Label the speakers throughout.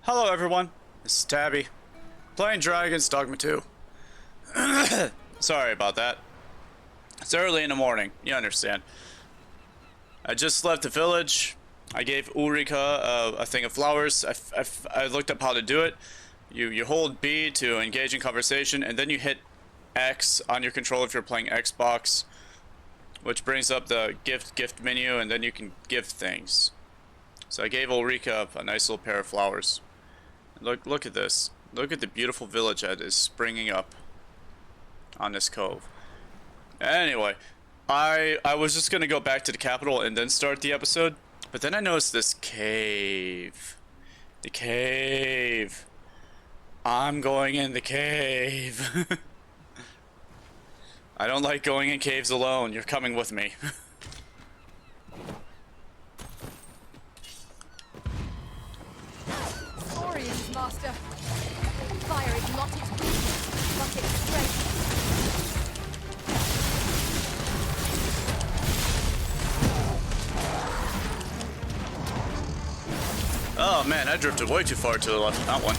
Speaker 1: Hello everyone, this is Tabby, playing Dragons Dogma 2. Sorry about that. It's early in the morning, you understand. I just left the village. I gave Ulrika a thing of flowers. I looked up how to do it. You hold B to engage in conversation, and then you hit X on your controller if you're playing Xbox, which brings up the gift menu, and then you can give things. So I gave Ulrika a nice little pair of flowers. Look at this. Look at the beautiful village that is springing up on this cove. Anyway, I was just gonna go back to the capital and then start the episode, but then I noticed this cave. The cave. I'm going in the cave. I don't like going in caves alone. You're coming with me.
Speaker 2: Master. Fire is not its weakness, but its strength.
Speaker 1: Oh man, I drifted way too far to the left. That one.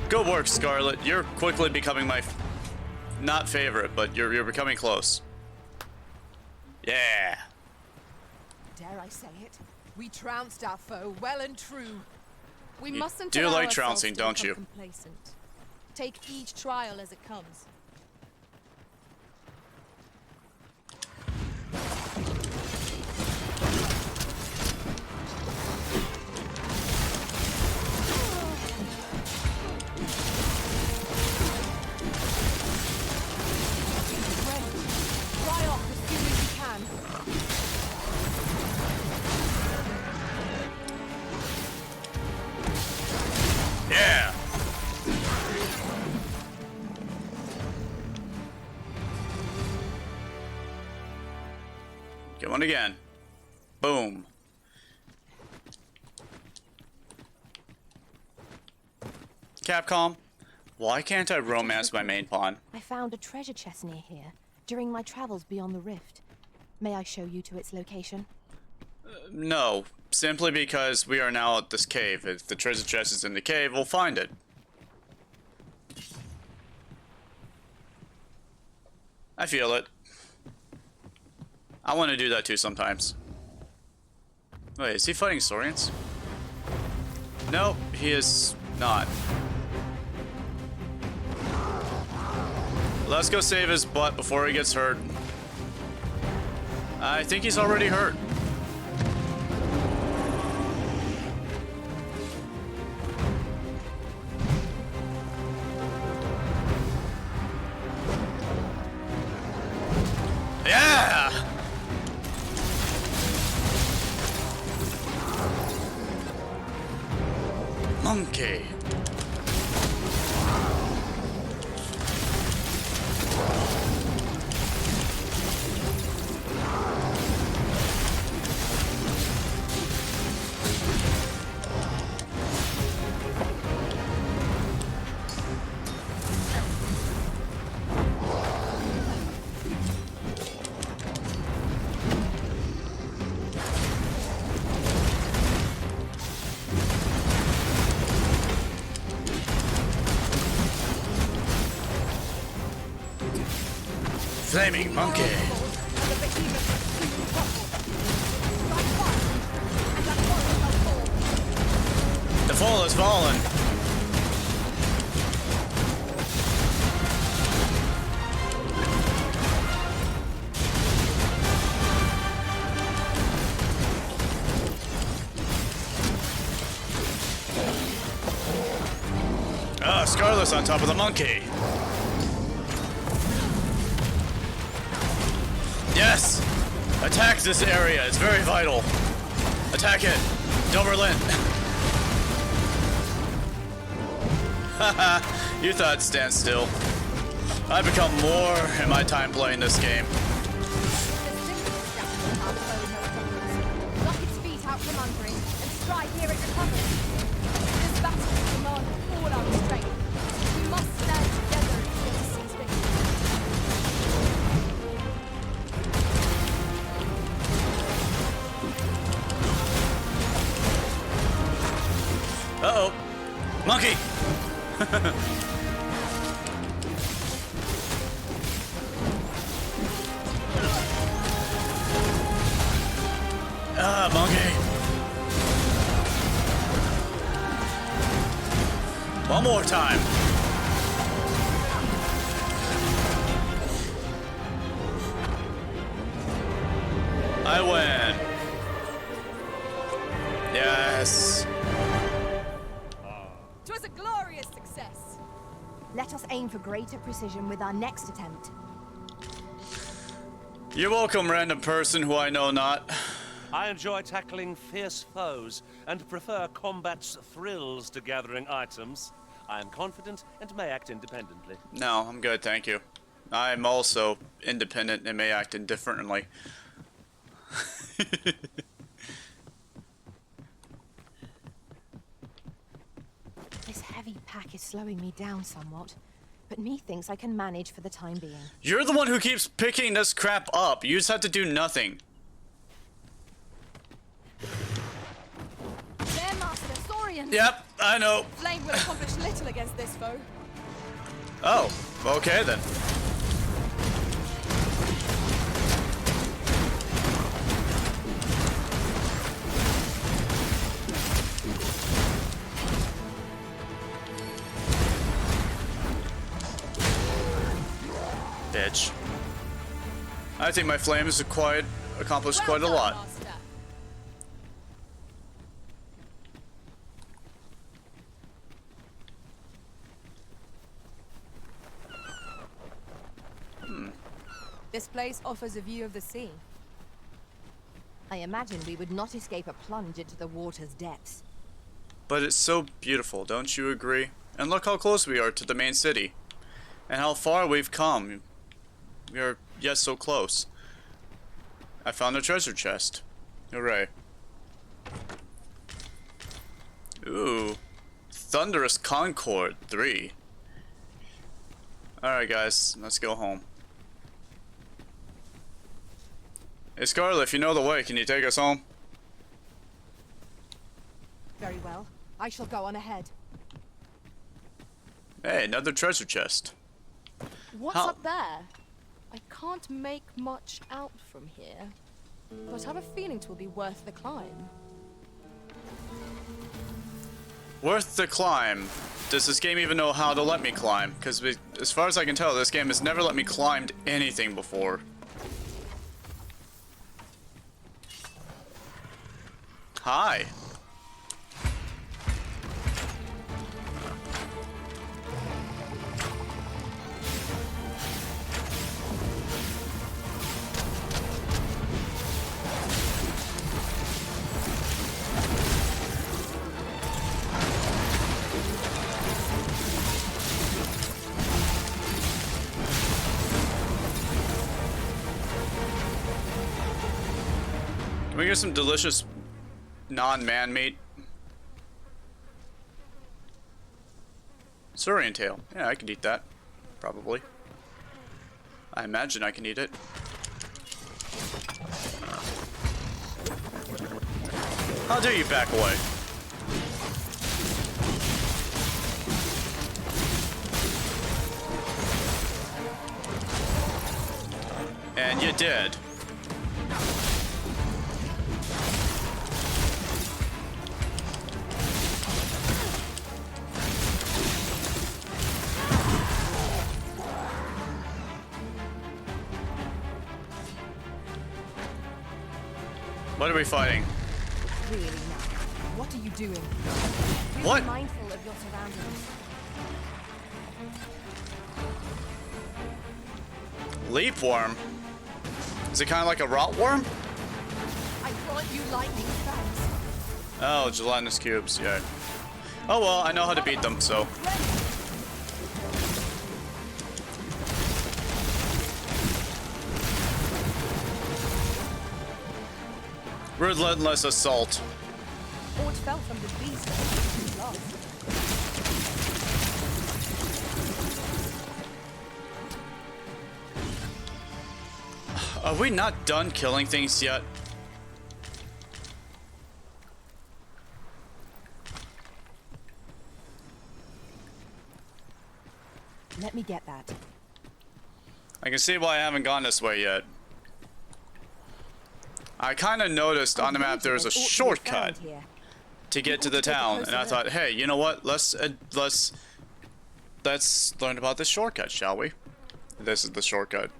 Speaker 1: Good work, Scarlet. You're quickly becoming my not favorite, but you're becoming close. Yeah.
Speaker 2: Dare I say it? We trounced our foe well and true. We mustn't
Speaker 1: do
Speaker 2: allow
Speaker 1: like
Speaker 2: ourselves
Speaker 1: trouncing,
Speaker 2: to
Speaker 1: don't
Speaker 2: become
Speaker 1: you?
Speaker 2: Complacent. Take each trial as it comes.
Speaker 1: Yeah. Get one again. Boom. Capcom, why can't I romance my main pawn?
Speaker 2: I found a treasure chest near here during my travels beyond the rift. May I show you to its location?
Speaker 1: No, simply because we are now at this cave. If the treasure chest is in the cave, we'll find it. I feel it. I want to do that too sometimes. Wait, is he fighting Saurians? Nope, he is not. Let's go save his butt before he gets hurt. I think he's already hurt. Yeah! Monkey. Flaming monkey. The fall has fallen. Ah, Scarlet's on top of the monkey. Yes! Attack this area, it's very vital. Attack it. Don't relent. Haha, you thought stand still. I've become more in my time playing this game.
Speaker 2: Knock its feet out from under it and strike here it recovers. This battle will demand all our strength. We must stand together to seize victory.
Speaker 1: more time. I win. Yes.
Speaker 2: 'Twas a glorious success.
Speaker 3: Let us aim for greater precision with our next attempt.
Speaker 1: You're welcome, random person who I know not.
Speaker 4: I enjoy tackling fierce foes and prefer combat's thrills to gathering items. I am confident and may act independently.
Speaker 1: No, I'm good, thank you. I'm also independent and may act indifferently.
Speaker 3: This heavy pack is slowing me down somewhat, but methinks I can manage for the time being.
Speaker 1: You're the one who keeps picking this crap up. You just have to do nothing.
Speaker 2: There, Master Saurian.
Speaker 1: Yep, I know.
Speaker 2: Flame will accomplish little against this foe.
Speaker 1: Oh, okay then. Bitch. I think my flames accomplished
Speaker 2: Well
Speaker 1: quite a
Speaker 2: done,
Speaker 1: lot.
Speaker 2: Master. This place offers a view of the sea.
Speaker 3: I imagine we would not escape a plunge into the water's depths.
Speaker 1: But it's so beautiful, don't you agree? And look how close we are to the main city. And how far we've come. We are yet so close. I found a treasure chest. Hooray. Ooh. Thunderous Concord 3. Alright guys, let's go home. Hey Scarlet, if you know the way, can you take us home?
Speaker 2: Very well. I shall go on ahead.
Speaker 1: Hey, another treasure chest.
Speaker 5: What's
Speaker 1: How-
Speaker 5: up there? I can't make much out from here, but I have a feeling 'twill be worth the climb.
Speaker 1: Worth the climb. Does this game even know how to let me climb? Because as far as I can tell, this game has never let me climb anything before. Hi. Can we get some delicious non-man meat? Saurian tail. Yeah, I could eat that. Probably. I imagine I can eat it. How dare you back away? And you did. What are we fighting?
Speaker 3: Really now. What are you doing? Be
Speaker 1: What?
Speaker 3: mindful of your surroundings.
Speaker 1: Leap worm? Is it kind of like a rot worm?
Speaker 2: I grant you lightning thanks.
Speaker 1: Oh, gelatinous cubes, yeah. Oh well, I know how to beat them, so. Relentless assault.
Speaker 2: Aught fell from the beast of love.
Speaker 1: Are we not done killing things yet?
Speaker 3: Let me get that.
Speaker 1: I can see why I haven't gone this way yet. I kind of noticed on the map there was a
Speaker 3: Ought to be
Speaker 1: shortcut
Speaker 3: found here.
Speaker 1: to get to the town, and I thought, hey, you know what? Let's let's learn about the shortcut, shall we? This is the shortcut.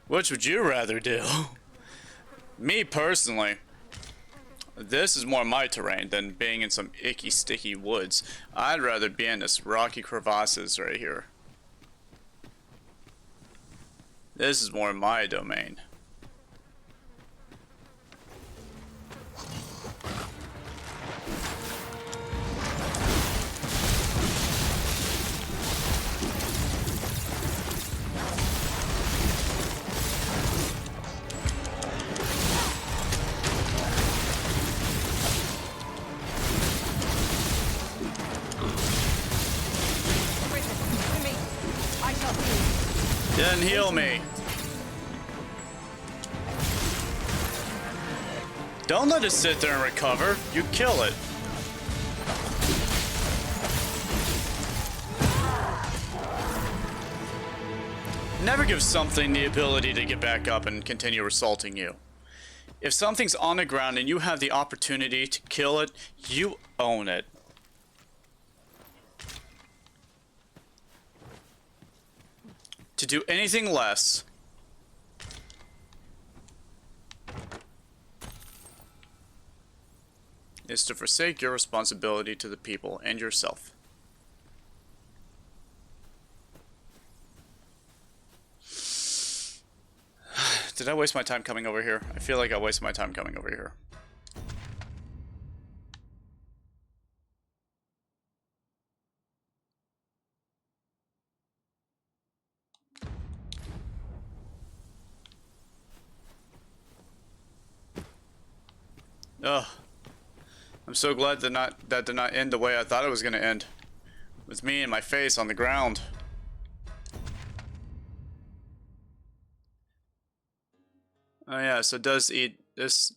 Speaker 1: Which would you rather do? Me personally, this is more my terrain than being in some icky, sticky woods. I'd rather be in this rocky crevasses right here. This is more my domain. Didn't heal me. Don't let it sit there and recover. You kill it. Never give something the ability to get back up and continue assaulting you. If something's on the ground and you have the opportunity to kill it, you own it. To do anything less is to forsake your responsibility to the people and yourself. Did I waste my time coming over here? I feel like I wasted my time coming over here. Ugh. I'm so glad that did not end the way I thought it was going to end. With me and my face on the ground. Oh yeah, so it does eat this.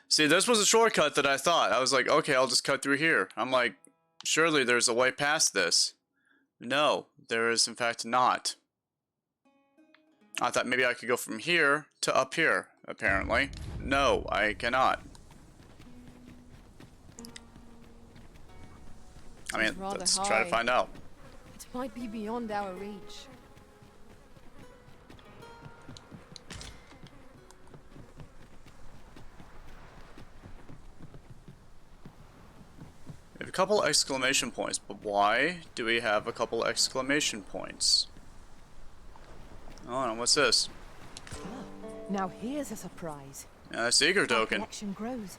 Speaker 1: See, this was a shortcut that I thought. I was like, okay, I'll just cut through here. I'm like, surely there's a way past this. No, there is in fact not. I thought maybe I could go from here to up here, apparently. No, I cannot. I mean, let's try to find out.
Speaker 5: It might be beyond our reach.
Speaker 1: We have a couple exclamation points, but why do we have a couple exclamation points? Oh, and what's this?
Speaker 3: Now here's a surprise.
Speaker 1: A secret
Speaker 3: Our
Speaker 1: token.
Speaker 3: collection grows.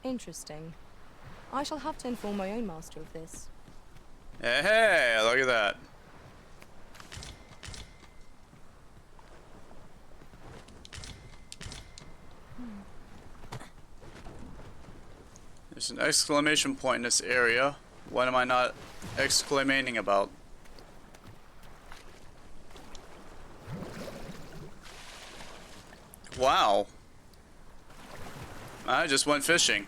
Speaker 5: Interesting. I shall have to inform my own master of this.
Speaker 1: Hey, look at that. There's an exclamation point in this area. What am I not exclamating about? Wow. I just went fishing.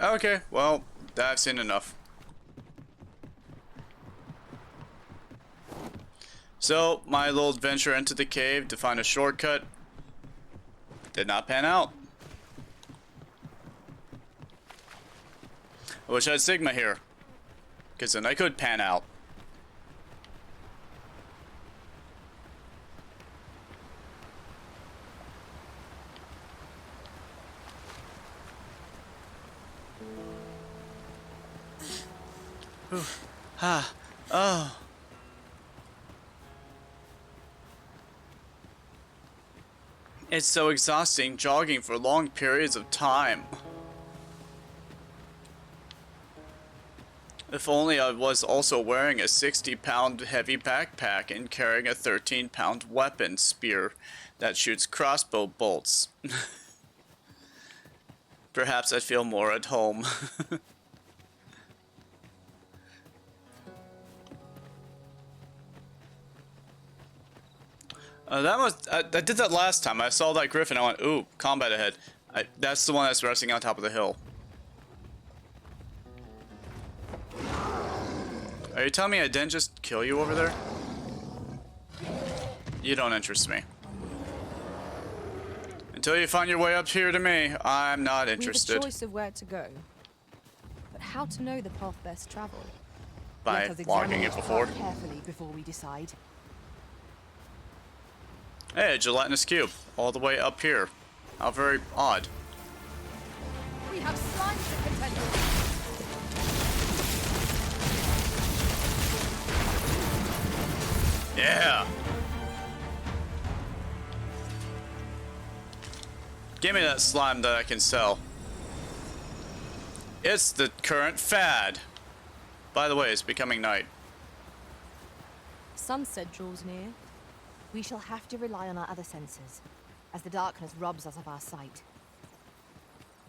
Speaker 1: Okay, well, I've seen enough. So, my little adventure into the cave to find a shortcut did not pan out. I wish I had Sigma here, because then I could pan out. Oh. It's so exhausting jogging for long periods of time. If only I was also wearing a 60-pound heavy backpack and carrying a 13-pound weapon spear that shoots crossbow bolts. Perhaps I'd feel more at home. I did that last time. I saw that griffin. I went, ooh, combat ahead. That's the one that's resting on top of the hill. Are you telling me I didn't just kill you over there? You don't interest me. Until you find your way up here to me, I'm not interested.
Speaker 5: We have a choice of where to go. But how to know the path best traveled?
Speaker 1: By
Speaker 2: Let us
Speaker 1: walking
Speaker 2: examine
Speaker 1: it
Speaker 2: each
Speaker 1: before.
Speaker 2: path carefully before we decide.
Speaker 1: Hey, a gelatinous cube. All the way up here. How very odd.
Speaker 2: We have slimes to contend with.
Speaker 1: Yeah! Give me that slime that I can sell. It's the current fad. By the way, it's becoming night.
Speaker 5: Sunset draws near.
Speaker 3: We shall have to rely on our other senses, as the darkness robs us of our sight.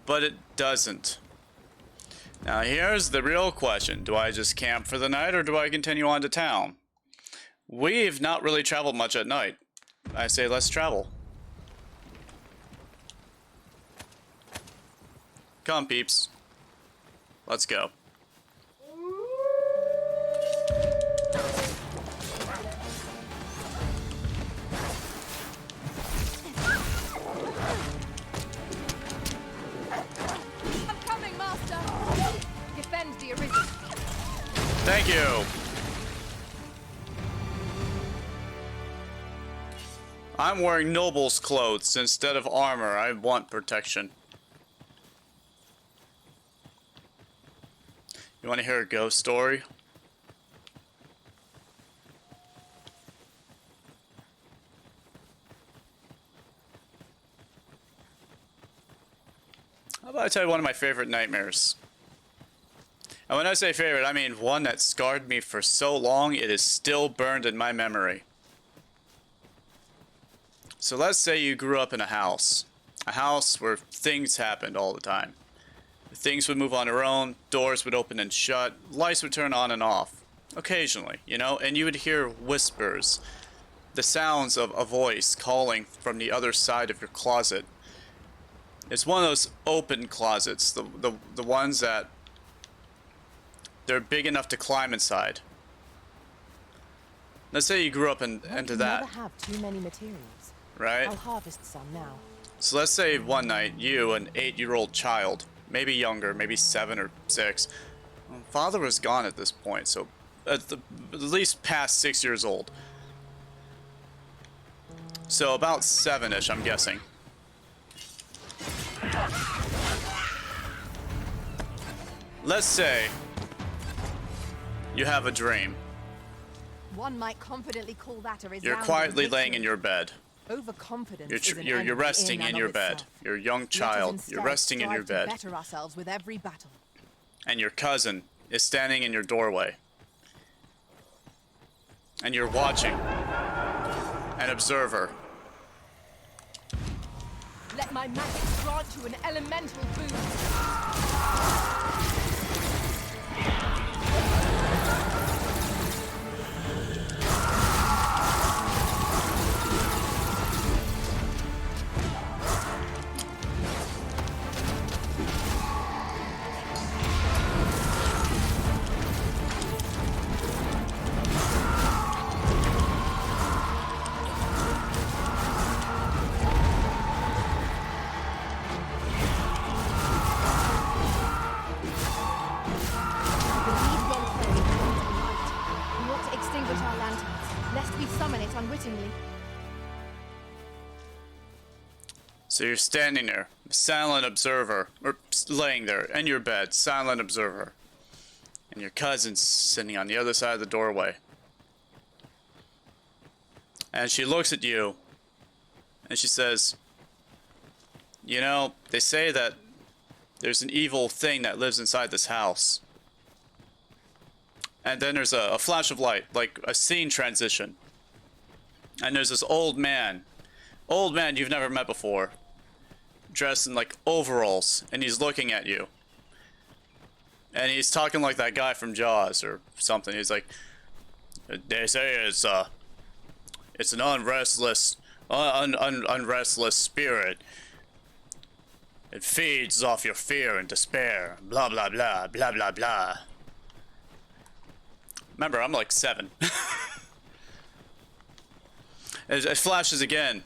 Speaker 1: But it doesn't. Now here's the real question. Do I just camp for the night or do I continue on to town? We've not really traveled much at night. I say let's travel. Come, peeps. Let's go.
Speaker 2: I'm coming, Master! Defend the Arisen.
Speaker 1: Thank you. I'm wearing noble's clothes instead of armor. I want protection. You want to hear a ghost story? How about I tell you one of my favorite nightmares? And when I say favorite, I mean one that scarred me for so long it is still burned in my memory. So let's say you grew up in a house where things happened all the time. Things would move on their own, doors would open and shut, lights would turn on and off. Occasionally, you know, and you would hear whispers. The sounds of a voice calling from the other side of your closet. It's one of those open closets, the ones that they're big enough to climb inside. Let's say you grew up into
Speaker 3: We
Speaker 1: that,
Speaker 3: never have too many materials.
Speaker 1: right?
Speaker 3: I'll harvest some now.
Speaker 1: So let's say one night, you, an 8-year-old child, maybe younger, maybe 7 or 6. Father was gone at this point, so at least past 6 years old. So about 7-ish, I'm guessing. Let's say you have a dream.
Speaker 2: One might confidently call that a resounding
Speaker 1: You're quietly
Speaker 2: victory.
Speaker 1: laying in your bed.
Speaker 2: Overconfidence
Speaker 1: You're,
Speaker 2: is an
Speaker 1: you're
Speaker 2: enemy
Speaker 1: resting in
Speaker 2: and
Speaker 1: your
Speaker 2: of
Speaker 1: bed.
Speaker 2: itself.
Speaker 1: You're a young
Speaker 2: Let us
Speaker 1: child.
Speaker 2: instead
Speaker 1: You're resting in your
Speaker 2: strive to
Speaker 1: bed.
Speaker 2: better ourselves with every battle.
Speaker 1: And your cousin is standing in your doorway. And you're watching. An observer.
Speaker 2: Let my magic grant you an elemental boost.
Speaker 3: Believe one flame into the light. We ought to extinguish our lanterns, lest we summon it unwittingly.
Speaker 1: So you're standing there, silent observer, or laying there in your bed, silent observer. And your cousin's sitting on the other side of the doorway. And she looks at you, and she says, you know, they say that there's an evil thing that lives inside this house. And then there's a flash of light, like a scene transition. And there's this old man you've never met before, dressed in like overalls, and he's looking at you. And he's talking like that guy from Jaws or something. He's like, they say it's an unrestless spirit. It feeds off your fear and despair. Blah blah blah blah blah blah. Remember, I'm like 7. It flashes again.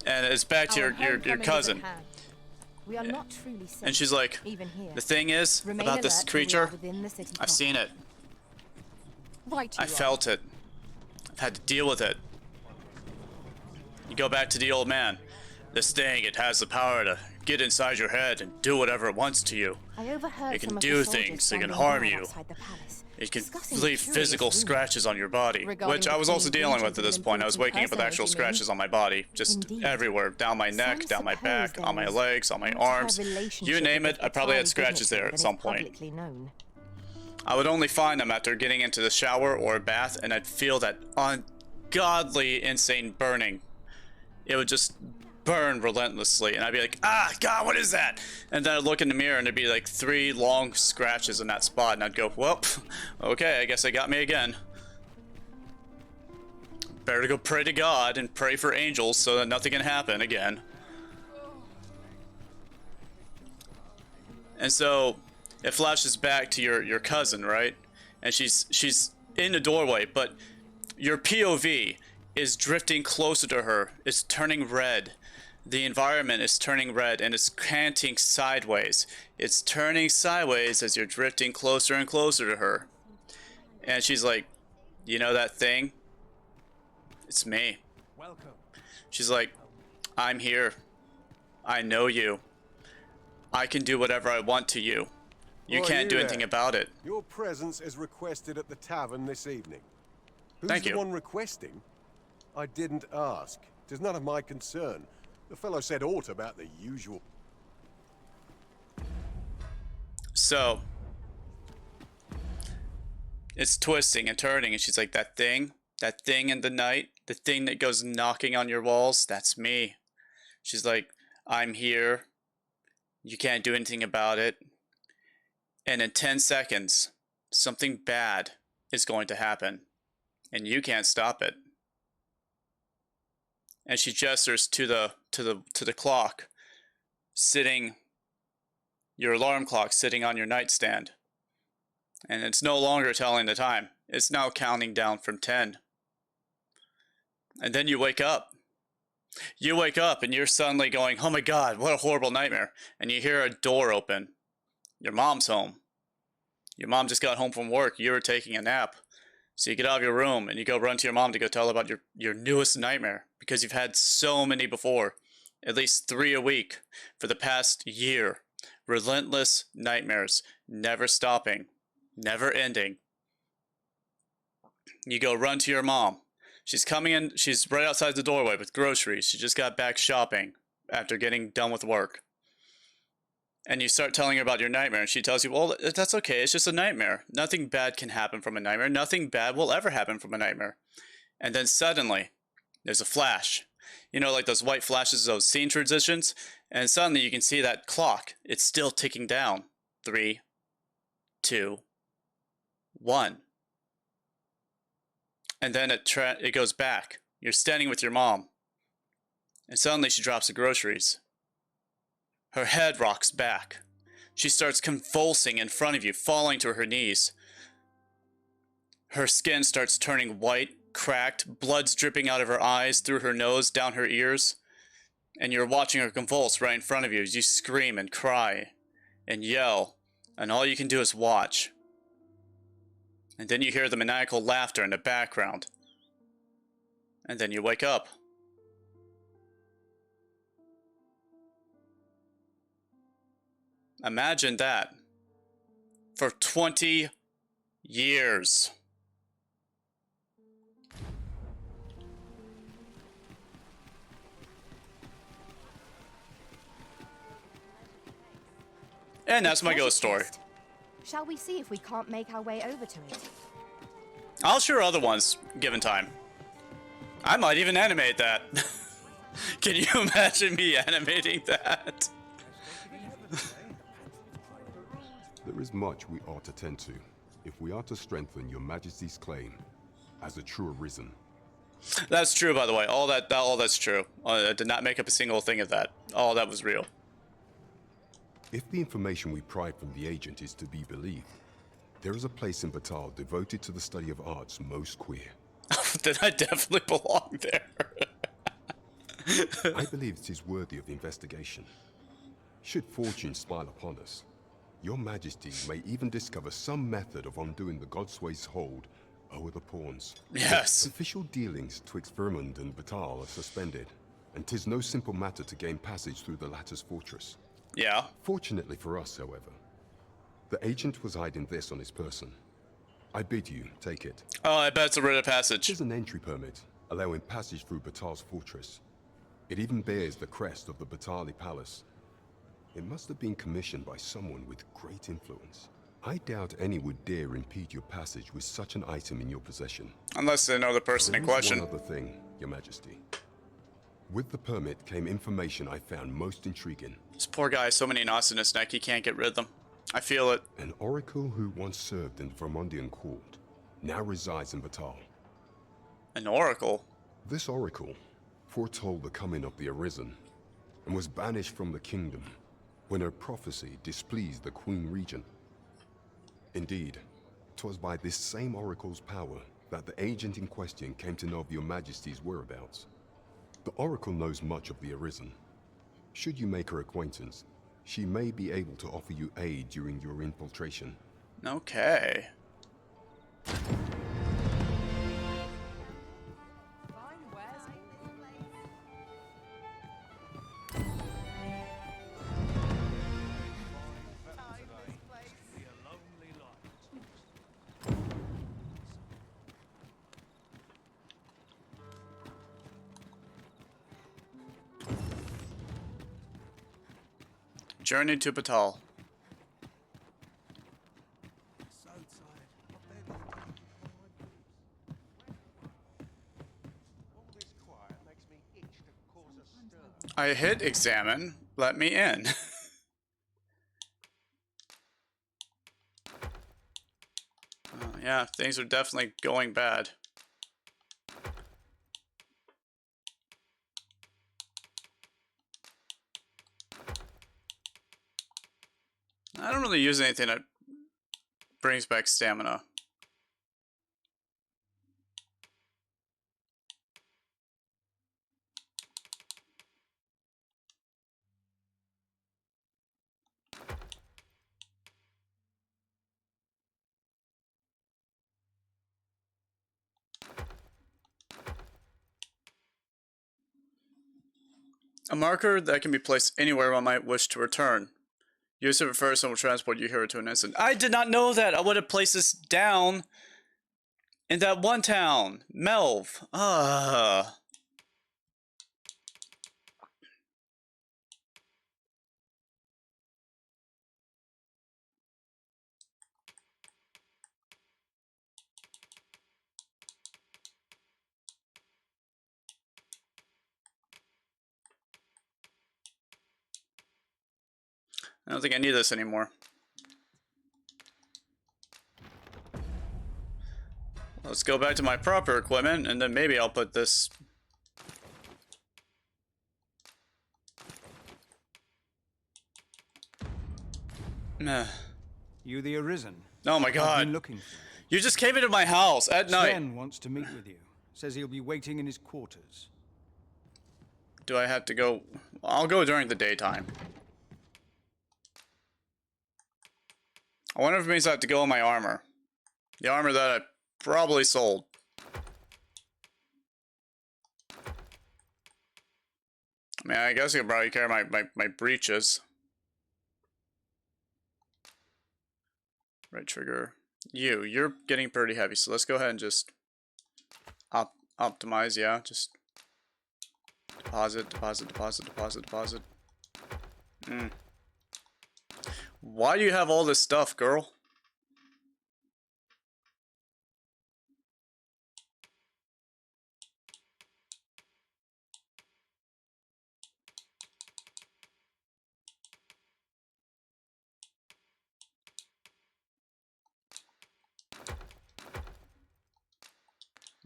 Speaker 1: And it's back to
Speaker 2: Our
Speaker 1: your
Speaker 2: homecoming is at
Speaker 1: cousin.
Speaker 2: hand.
Speaker 3: We are not truly safe.
Speaker 1: And she's like,
Speaker 3: even here.
Speaker 1: the thing is,
Speaker 3: Remain
Speaker 1: about this
Speaker 3: alert till we are
Speaker 1: creature,
Speaker 3: within the city
Speaker 1: I've
Speaker 3: proper.
Speaker 1: seen it.
Speaker 5: Right,
Speaker 1: I felt it. I've had to deal with it. You go back to the old man. This thing, it has the power to get inside your head and do whatever it wants to you.
Speaker 3: I overheard
Speaker 1: It can
Speaker 3: some of
Speaker 1: do
Speaker 3: the soldiers
Speaker 1: things, it can
Speaker 3: standing
Speaker 1: harm
Speaker 3: guard
Speaker 1: you.
Speaker 3: outside the palace,
Speaker 1: It can
Speaker 3: discussing
Speaker 1: leave
Speaker 3: curious
Speaker 1: physical
Speaker 3: rumors.
Speaker 1: scratches on your body,
Speaker 5: Regarding
Speaker 1: which
Speaker 5: the
Speaker 1: I was also
Speaker 5: queen's
Speaker 1: dealing with
Speaker 5: intentions
Speaker 1: at this
Speaker 5: of
Speaker 1: point. I was
Speaker 5: important
Speaker 1: waking up with actual
Speaker 5: personage, you mean?
Speaker 1: scratches on my body, just
Speaker 3: Indeed.
Speaker 1: everywhere, down my neck,
Speaker 3: Some
Speaker 1: down my
Speaker 3: suppose
Speaker 1: back,
Speaker 3: there
Speaker 1: on my
Speaker 3: is
Speaker 1: legs, on my
Speaker 3: an entire
Speaker 1: arms. You
Speaker 3: relationship
Speaker 1: name
Speaker 3: with
Speaker 1: it,
Speaker 3: the
Speaker 1: I probably had
Speaker 3: Vitali
Speaker 1: scratches
Speaker 3: dignity
Speaker 1: there
Speaker 3: that
Speaker 1: at
Speaker 3: is
Speaker 1: some point.
Speaker 3: publicly known.
Speaker 1: I would only find them after getting into the shower or a bath, and I'd feel that ungodly, insane burning. It would just burn relentlessly, and I'd be like, ah, God, what is that? And then I'd look in the mirror, and there'd be like 3 long scratches in that spot, and I'd go, well, okay, I guess they got me again. Better to go pray to God and pray for angels so that nothing can happen again. And so it flashes back to your cousin, right? And she's in the doorway, but your POV is drifting closer to her. It's turning red. The environment is turning red, and it's canting sideways. It's turning sideways as you're drifting closer and closer to her. And she's like, you know that thing? It's me.
Speaker 6: Welcome.
Speaker 1: She's like, I'm here. I know you. I can do whatever I want to you. You
Speaker 6: Who are
Speaker 1: can't do
Speaker 6: you
Speaker 1: anything
Speaker 6: there?
Speaker 1: about it.
Speaker 6: Your presence is requested at the tavern this evening. Who's
Speaker 1: Thank
Speaker 6: the
Speaker 1: you.
Speaker 6: one requesting? I didn't ask. It is none of my concern. The fellow said aught about the usual.
Speaker 1: So it's twisting and turning, and she's like, that thing in the night, the thing that goes knocking on your walls, that's me. She's like, I'm here. You can't do anything about it. And in 10 seconds, something bad is going to happen, and you can't stop it. And she gestures to the clock sitting, your alarm clock sitting on your nightstand. And it's no longer telling the time. It's now counting down from 10. And then you wake up. You wake up and you're suddenly going, oh my God, what a horrible nightmare. And you hear a door open. Your mom's home. Your mom just got home from work. You were taking a nap. So you get out of your room and you go run to your mom to go tell her about your newest nightmare, because you've had so many before, at least 3 a week for the past year. Relentless nightmares, never stopping, never ending. You go run to your mom. She's coming in, she's right outside the doorway with groceries. She just got back shopping after getting done with work. And you start telling her about your nightmare, and she tells you, well, that's okay, it's just a nightmare. Nothing bad can happen from a nightmare. Nothing bad will ever happen from a nightmare. And then suddenly, there's a flash. You know, like those white flashes, those scene transitions? And suddenly you can see that clock. It's still ticking down. 3, 2, 1. And then it goes back. You're standing with your mom. And suddenly she drops the groceries. Her head rocks back. She starts convulsing in front of you, falling to her knees. Her skin starts turning white, cracked, blood's dripping out of her eyes, through her nose, down her ears. And you're watching her convulse right in front of you as you scream and cry and yell, and all you can do is watch. And then you hear the maniacal laughter in the background. And then you wake up. Imagine that. For 20 years. And that's my ghost story.
Speaker 3: Chest. Shall we see if we can't make our way over to it?
Speaker 1: I'll share other ones, given time. I might even animate that. Can you imagine me animating that?
Speaker 7: There is much we ought to tend to, if we are to strengthen your Majesty's claim as a true arisen.
Speaker 1: That's true, by the way. All that's true. I did not make up a single thing of that. All that was real.
Speaker 7: If the information we pried from the agent is to be believed, there is a place in Batal devoted to the study of arts most queer.
Speaker 1: Then I definitely belong there.
Speaker 7: I believe it is worthy of investigation. Should fortune smile upon us, your majesty may even discover some method of undoing the Godsway's hold over the pawns.
Speaker 1: Yes.
Speaker 7: Official dealings twixt Vermund and Batal are suspended, and 'tis no simple matter to gain passage through the latter's fortress.
Speaker 1: Yeah.
Speaker 7: Fortunately for us, however, the agent was hiding this on his person. I bid you take it.
Speaker 1: Oh, I bet it's a writ of passage.
Speaker 7: It is an entry permit, allowing passage through Batal's fortress. It even bears the crest of the Batali Palace. It must have been commissioned by someone with great influence. I doubt any would dare impede your passage with such an item in your possession.
Speaker 1: Unless they know the person in
Speaker 7: There is
Speaker 1: question.
Speaker 7: one other thing, Your Majesty. With the permit came information I found most intriguing.
Speaker 1: This poor guy has so many knots in his neck, he can't get rid of them. I feel it.
Speaker 7: An oracle who once served in the Vermundian court now resides in Batal.
Speaker 1: An oracle?
Speaker 7: This oracle foretold the coming of the Arisen and was banished from the kingdom when her prophecy displeased the Queen Regent. Indeed, 'twas by this same oracle's power that the agent in question came to know of your majesty's whereabouts. The oracle knows much of the Arisen. Should you make her acquaintance, she may be able to offer you aid during your infiltration.
Speaker 1: Okay. Journey to Batal. I hit examine. Let me in. Yeah, things are definitely going bad. I don't really use anything that brings back stamina. A marker that can be placed anywhere one might wish to return. Use it first and will transport you here to an instant. I did not know that! I would have placed this down in that one town. Melv. I don't think I need this anymore. Let's go back to my proper equipment, and then maybe I'll put this...
Speaker 8: You the Arisen?
Speaker 1: Oh my
Speaker 8: I've
Speaker 1: god.
Speaker 8: been looking for
Speaker 1: You just came into my house at
Speaker 8: you.
Speaker 1: night.
Speaker 8: Sven wants to meet with you. Says he'll be waiting in his quarters.
Speaker 1: Do I have to go? I'll go during the daytime. I wonder if it means I have to go in my armor. The armor that I probably sold. I mean, I guess I could probably carry my breeches. Right trigger. You're getting pretty heavy, so let's go ahead and just optimize, yeah. Just deposit, deposit, deposit, deposit, deposit. Why do you have all this stuff, girl?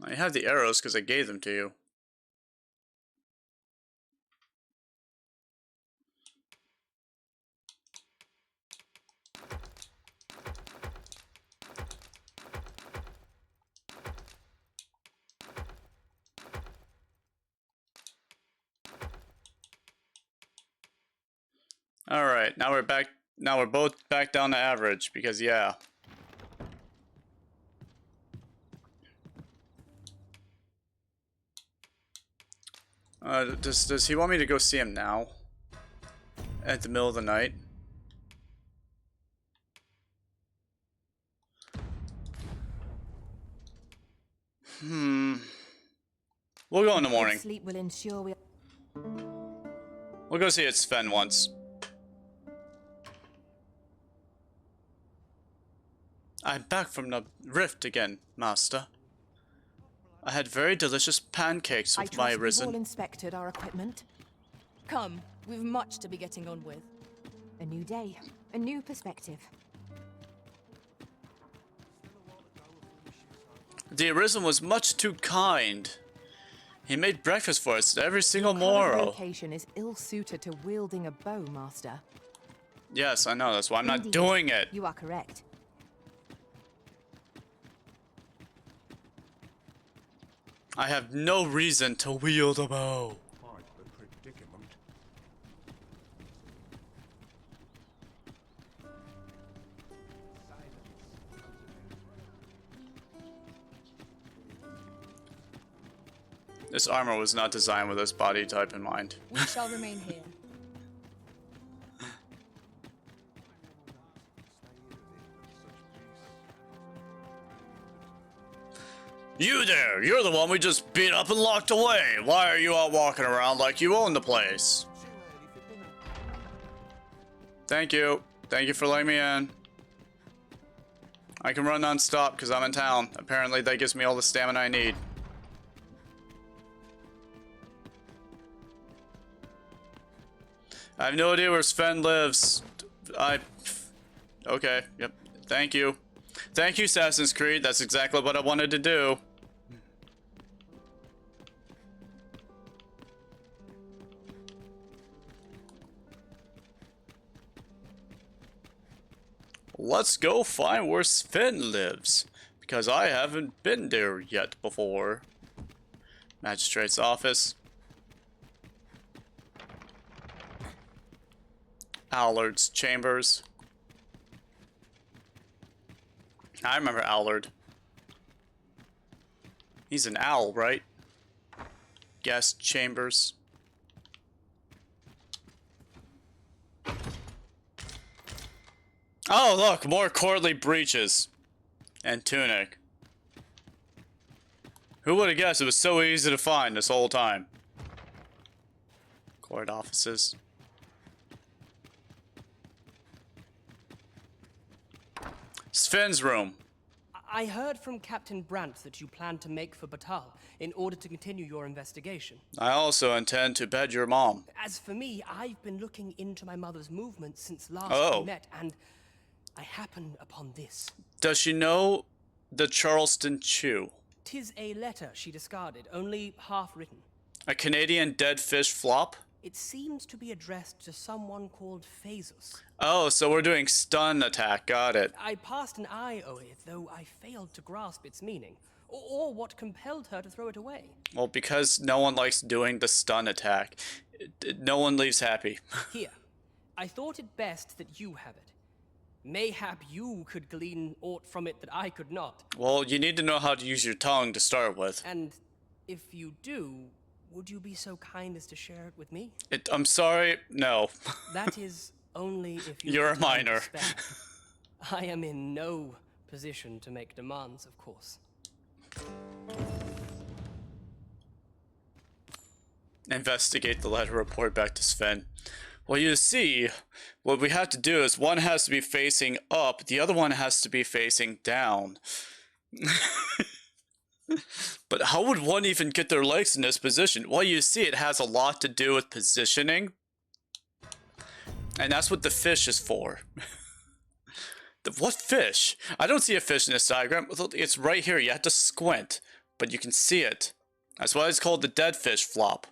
Speaker 1: I have the arrows because I gave them to you. Alright, now we're back. Now we're both back down to average because, yeah. Does he want me to go see him now? At the middle of the night? We'll go in the morning.
Speaker 3: Sleep will ensure we.
Speaker 1: We'll go see its Sven once. I'm back from the rift again, master. I had very delicious pancakes
Speaker 3: I
Speaker 1: with my
Speaker 3: trust we've all
Speaker 1: risen.
Speaker 3: inspected our equipment.
Speaker 5: Come, we've much to be getting on with.
Speaker 3: A new day, a new perspective.
Speaker 1: The Arisen was much too kind. He made breakfast for us every single
Speaker 3: Current
Speaker 1: morrow.
Speaker 3: location is ill-suited to wielding a bow, master.
Speaker 1: Yes, I know. That's why I'm not
Speaker 3: Indeed,
Speaker 1: doing it.
Speaker 3: You are correct.
Speaker 1: I have no reason to wield a bow.
Speaker 6: Quite the predicament.
Speaker 1: This armor was not designed with this body type in mind.
Speaker 5: We shall remain here.
Speaker 1: You there! You're the one we just beat up and locked away! Why are you out walking around like you own the place? Thank you. Thank you for letting me in. I can run non-stop because I'm in town. Apparently that gives me all the stamina I need. I have no idea where Sven lives. Okay, yep. Thank you. Thank you, Assassin's Creed. That's exactly what I wanted to do. Let's go find where Sven lives, because I haven't been there yet before. Magistrate's office. Allard's chambers. I remember Allard. He's an owl, right? Guest chambers. Oh, look, more courtly breeches. And tunic. Who would have guessed it was so easy to find this whole time? Court offices. Sven's room.
Speaker 9: I heard from Captain Brandt that you plan to make for Batal in order to continue your investigation.
Speaker 1: I also intend to bed your mom.
Speaker 9: As for me, I've been looking into my mother's movements since last
Speaker 1: Oh.
Speaker 9: we met, and I happened upon this.
Speaker 1: Does she know the Charleston Chew?
Speaker 9: 'Tis a letter she discarded, only half written.
Speaker 1: A Canadian dead fish flop?
Speaker 9: It seems to be addressed to someone called Phasus.
Speaker 1: Oh, so we're doing stun attack. Got it.
Speaker 9: I passed an eye over it, though I failed to grasp its meaning, or what compelled her to throw it away.
Speaker 1: Well, because no one likes doing the stun attack. No one leaves happy.
Speaker 9: Here, I thought it best that you have it. Mayhap you could glean aught from it that I could not.
Speaker 1: Well, you need to know how to use your tongue to start with.
Speaker 9: And if you do, would you be so kind as to share it with me?
Speaker 1: I'm sorry, no.
Speaker 9: That is only if you
Speaker 1: You're a
Speaker 9: have time to
Speaker 1: minor.
Speaker 9: spare. I am in no position to make demands, of course.
Speaker 1: Investigate the letter, report back to Sven. Well, you see, what we have to do is one has to be facing up, the other one has to be facing down. But how would one even get their legs in this position? Well, you see, it has a lot to do with positioning. And that's what the fish is for. What fish? I don't see a fish in this diagram. It's right here. You have to squint. But you can see it. That's why it's called the dead fish flop.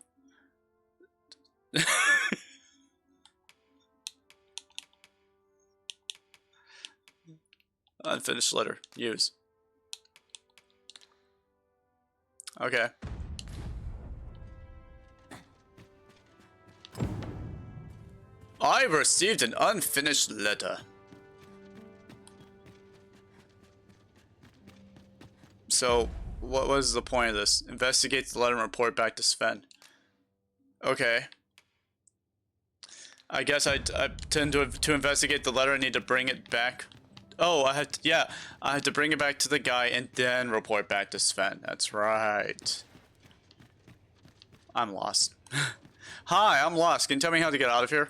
Speaker 1: Unfinished letter. Use. Okay. I received an unfinished letter. So, what was the point of this? Investigate the letter and report back to Sven. Okay. I guess I tend to investigate the letter. I need to bring it back. Oh, I have to bring it back to the guy and then report back to Sven. That's right. I'm lost. Hi, I'm lost. Can you tell me how to get out of here?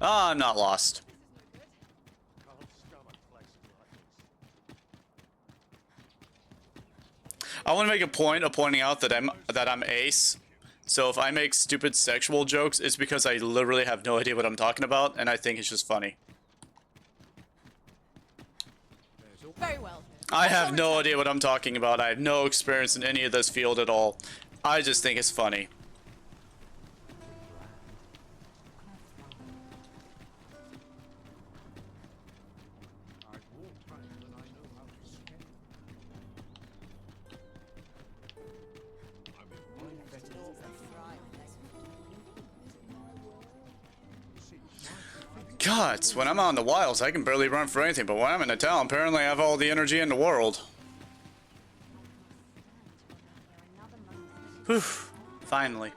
Speaker 1: Ah, I'm not lost. I want to make a point of pointing out that I'm ace. So if I make stupid sexual jokes, it's because I literally have no idea what I'm talking about, and I think it's just funny.
Speaker 2: Very well.
Speaker 1: I have no idea what I'm talking about. I have no experience in any of this field at all. I just think it's funny. God, when I'm out in the wilds, I can barely run for anything, but when I'm in a town, apparently I have all the energy in the world. Whew, finally.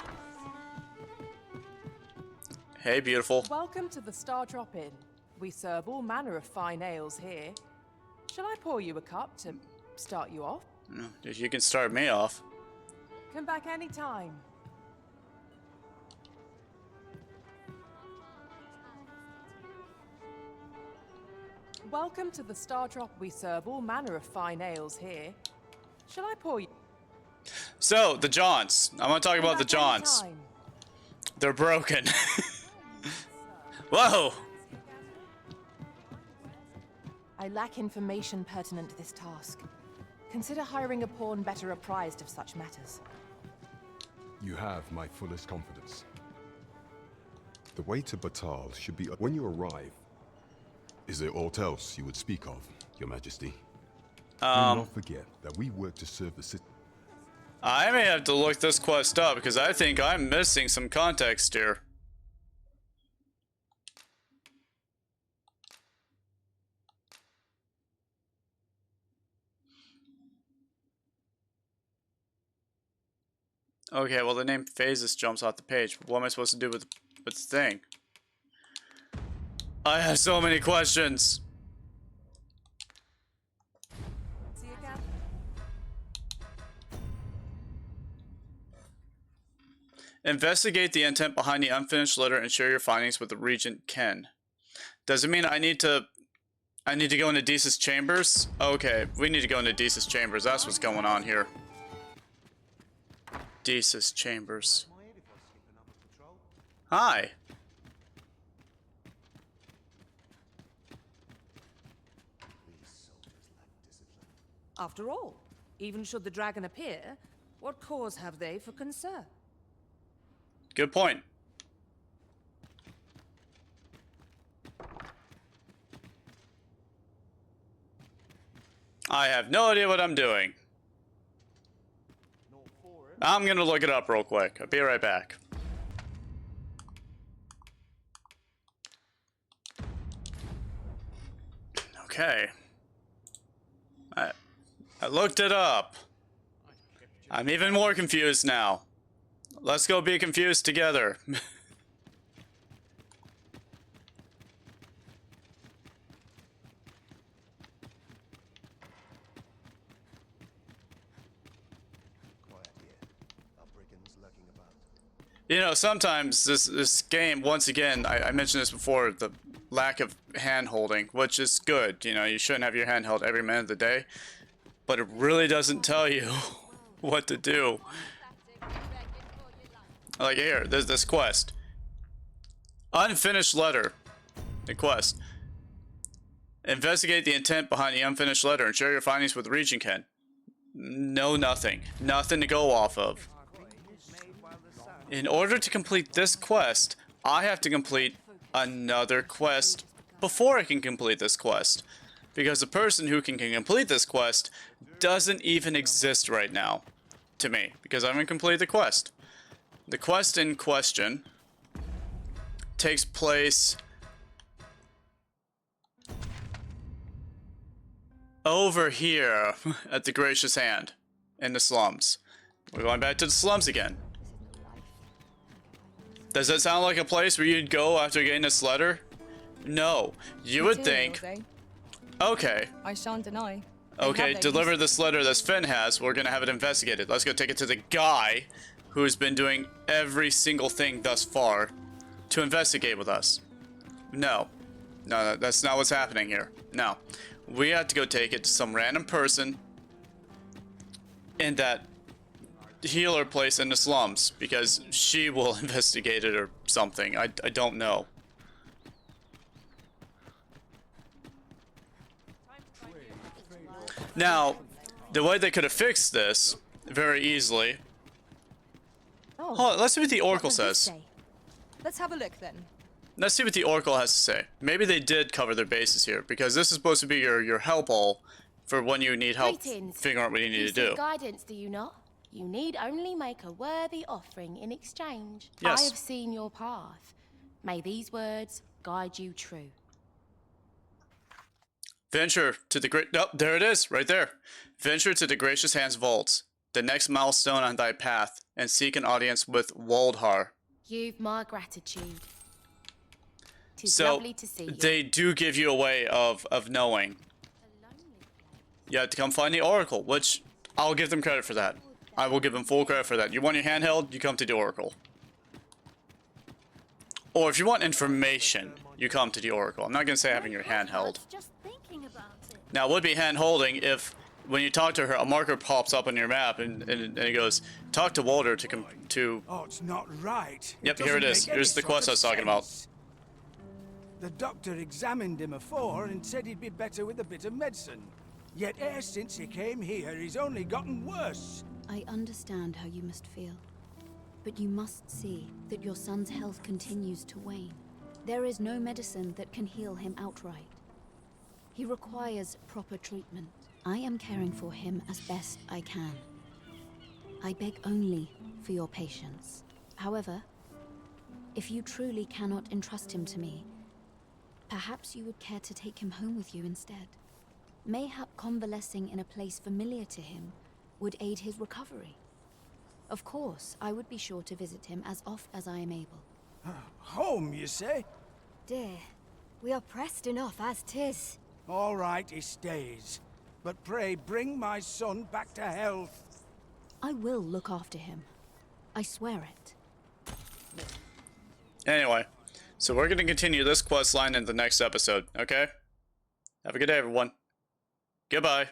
Speaker 1: Hey, beautiful.
Speaker 2: Welcome to the Star Drop Inn. We serve all manner of fine ales here. Shall I pour you a cup to start you off?
Speaker 1: You can start me off.
Speaker 2: Come back any time. Welcome to the Star Drop. We serve all manner of fine ales here. Shall I pour you?
Speaker 1: So, the Johns. I want to talk about the Johns. They're broken. Whoa!
Speaker 3: I lack information pertinent to this task. Consider hiring a pawn better apprised of such matters.
Speaker 7: You have my fullest confidence. The way to Batal should be when you arrive. Is there aught else you would speak of, Your Majesty? Do not forget that we work to serve the city.
Speaker 1: I may have to look this quest up because I think I'm missing some context here. Okay, well the name Phases jumps off the page. What am I supposed to do with the thing? I have so many questions.
Speaker 2: See you again.
Speaker 1: Investigate the intent behind the unfinished letter and share your findings with the Regent Ken. Does it mean I need to go into Deesa's chambers? Okay, we need to go into Deesa's chambers. That's what's going on here. Deesa's chambers. Hi.
Speaker 10: After all, even should the dragon appear, what cause have they for concern?
Speaker 1: Good point. I have no idea what I'm doing. I'm gonna look it up real quick. I'll be right back. Okay. I looked it up. I'm even more confused now. Let's go be confused together. You know, sometimes this game, once again, I mentioned this before, the lack of hand holding, which is good. You know, you shouldn't have your hand held every minute of the day, but it really doesn't tell you what to do. Like here, there's this quest. Unfinished letter. The quest. Investigate the intent behind the unfinished letter and share your findings with Regent Ken. No, nothing. Nothing to go off of. In order to complete this quest, I have to complete another quest before I can complete this quest. Because the person who can complete this quest doesn't even exist right now. To me. Because I haven't completed the quest. The quest in question takes place over here at the Gracious Hand in the slums. We're going back to the slums again. Does that sound like a place where you'd go after getting this letter? No. You would think... Okay.
Speaker 5: I shan't deny.
Speaker 1: Okay, deliver this letter that Finn has. We're gonna have it investigated. Let's go take it to the guy who's been doing every single thing thus far to investigate with us. No. No, that's not what's happening here. No. We have to go take it to some random person in that healer place in the slums because she will investigate it or something. I don't know. Now, the way they could have fixed this very easily. Oh, let's see what the Oracle says.
Speaker 5: Let's have a look then.
Speaker 1: Let's see what the Oracle has to say. Maybe they did cover their bases here because this is supposed to be your help all for when you need help figuring out what you need to do.
Speaker 11: Guidance, do you not? You need only make a worthy offering in exchange.
Speaker 1: Yes.
Speaker 11: I have seen your path. May these words guide you true.
Speaker 1: Venture to the great... Oh, there it is, right there. Venture to the Gracious Hand's vaults, the next milestone on thy path, and seek an audience with Waldhar.
Speaker 11: You've my gratitude. 'Tis
Speaker 1: So,
Speaker 11: lovely to see you.
Speaker 1: they do give you a way of knowing. You have to come find the Oracle, which I'll give them credit for that. I will give them full credit for that. You want your handheld, you come to the Oracle. Or if you want information, you come to the Oracle. I'm not going to say having your handheld. Now, it would be hand-holding if, when you talk to her, a marker pops up on your map and it goes, talk to Walter to...
Speaker 8: Oh, it's not right.
Speaker 1: Yep, here it is. Here's the quest I was talking about.
Speaker 8: The doctor examined him afore and said he'd be better with a bit of medicine. Yet ever since he came here, he's only gotten worse.
Speaker 12: I understand how you must feel. But you must see that your son's health continues to wane. There is no medicine that can heal him outright. He requires proper treatment. I am caring for him as best I can. I beg only for your patience. However, if you truly cannot entrust him to me, perhaps you would care to take him home with you instead. Mayhap convalescing in a place familiar to him would aid his recovery. Of course, I would be sure to visit him as oft as I am able.
Speaker 8: Home, you say?
Speaker 12: Dear, we are pressed enough as 'tis.
Speaker 8: All right, he stays. But pray bring my son back to health.
Speaker 12: I will look after him. I swear it.
Speaker 1: Anyway, so we're going to continue this quest line in the next episode, okay? Have a good day, everyone. Goodbye.